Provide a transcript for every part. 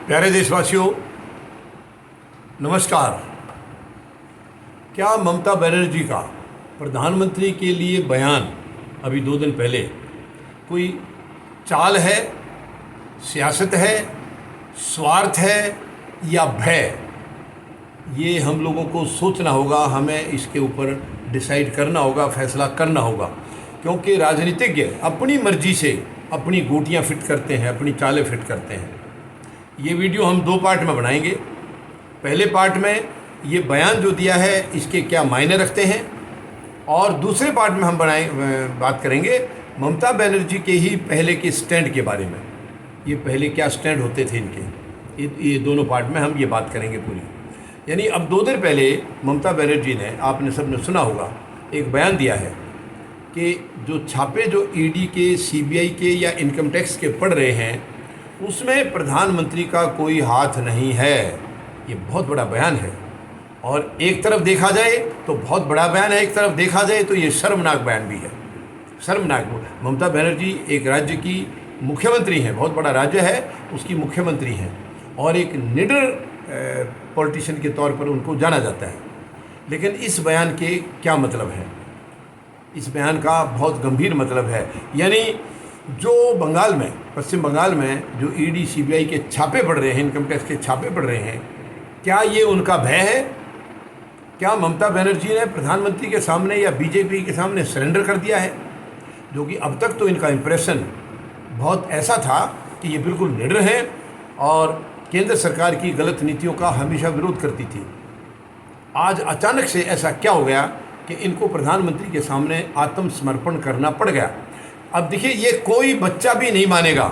प्यारे देशवासियों, नमस्कार। क्या ममता बनर्जी का प्रधानमंत्री के लिए बयान अभी 2 दिन पहले कोई चाल है, सियासत है, स्वार्थ है या भय? ये हम लोगों को सोचना होगा, हमें इसके ऊपर डिसाइड करना होगा, फैसला करना होगा। क्योंकि राजनीतिज्ञ अपनी मर्जी से अपनी गोटियां फिट करते हैं, अपनी चालें फिट करते हैं। ये वीडियो हम 2 पार्ट में बनाएंगे। पहले पार्ट में ये बयान जो दिया है इसके क्या मायने रखते हैं, और दूसरे पार्ट में हम बात करेंगे ममता बनर्जी के ही पहले के स्टैंड के बारे में। ये पहले क्या स्टैंड होते थे इनके, ये दोनों पार्ट में हम ये बात करेंगे पूरी। यानी अब 2 दिन पहले ममता बनर्जी ने, आपने सबने सुना होगा, एक बयान दिया है कि जो छापे जो ईडी के, सीबीआई के या इनकम टैक्स के पड़ रहे हैं उसमें प्रधानमंत्री का कोई हाथ नहीं है। ये बहुत बड़ा बयान है, और एक तरफ देखा जाए तो बहुत बड़ा बयान है, एक तरफ देखा जाए तो ये शर्मनाक बयान भी है। शर्मनाक। ममता बनर्जी एक राज्य की मुख्यमंत्री हैं, बहुत बड़ा राज्य है, उसकी मुख्यमंत्री हैं, और एक निडर पॉलिटिशियन के तौर पर उनको जाना जाता है। लेकिन इस बयान के क्या मतलब है? इस बयान का बहुत गंभीर मतलब है। यानी जो बंगाल में, पश्चिम बंगाल में जो ईडी सीबीआई के छापे पड़ रहे हैं, इनकम टैक्स के छापे पड़ रहे हैं, क्या ये उनका भय है? क्या ममता बनर्जी ने प्रधानमंत्री के सामने या बीजेपी के सामने सरेंडर कर दिया है? जो कि अब तक तो इनका इम्प्रेशन बहुत ऐसा था कि ये बिल्कुल निडर हैं और केंद्र सरकार की गलत नीतियों का हमेशा विरोध करती थी। आज अचानक से ऐसा क्या हो गया कि इनको प्रधानमंत्री के सामने आत्मसमर्पण करना पड़ गया? अब देखिए, ये कोई बच्चा भी नहीं मानेगा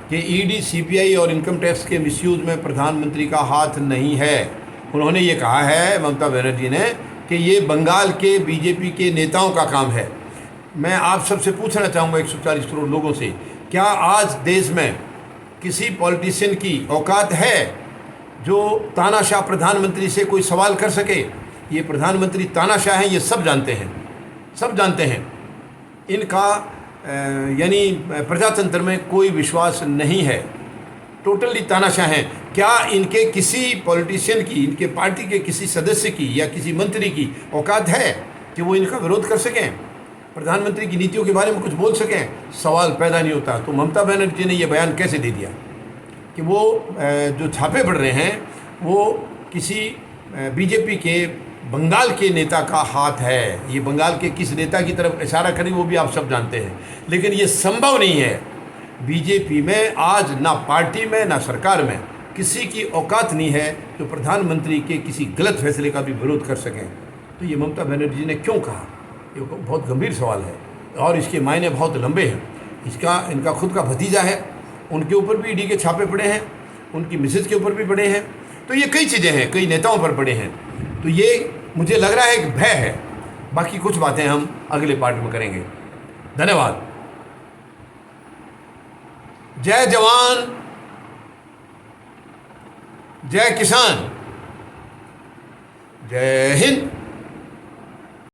कि ईडी, सीबीआई और इनकम टैक्स के मिसयूज़ में प्रधानमंत्री का हाथ नहीं है। उन्होंने ये कहा है, ममता बनर्जी ने, कि ये बंगाल के बीजेपी के नेताओं का काम है। मैं आप सबसे पूछना चाहूँगा, 140 करोड़ लोगों से, क्या आज देश में किसी पॉलिटिशियन की औकात है जो तानाशाह प्रधानमंत्री से कोई सवाल कर सके? ये प्रधानमंत्री तानाशाह हैं, ये सब जानते हैं, सब जानते हैं। इनका यानी प्रजातंत्र में कोई विश्वास नहीं है, टोटली तानाशाह हैं। क्या इनके किसी पॉलिटिशियन की, इनके पार्टी के किसी सदस्य की या किसी मंत्री की औकात है कि वो इनका विरोध कर सकें, प्रधानमंत्री की नीतियों के बारे में कुछ बोल सकें? सवाल पैदा नहीं होता। तो ममता बनर्जी ने ये बयान कैसे दे दिया कि वो जो छापे पड़ रहे हैं वो किसी बीजेपी के बंगाल के नेता का हाथ है? ये बंगाल के किस नेता की तरफ इशारा करें वो भी आप सब जानते हैं, लेकिन ये संभव नहीं है। बीजेपी में आज ना पार्टी में ना सरकार में किसी की औकात नहीं है जो प्रधानमंत्री के किसी गलत फैसले का भी विरोध कर सकें। तो ये ममता बनर्जी ने क्यों कहा? ये बहुत गंभीर सवाल है, और इसके मायने बहुत लंबे हैं। इनका खुद का भतीजा है, उनके ऊपर भी ईडी के छापे पड़े हैं, उनकी मिसेज के ऊपर भी पड़े हैं। तो ये कई चीज़ें हैं, कई नेताओं पर पड़े हैं। तो ये मुझे लग रहा है एक भय है। बाकी कुछ बातें हम अगले पार्ट में करेंगे। धन्यवाद। जय जवान, जय किसान, जय हिंद।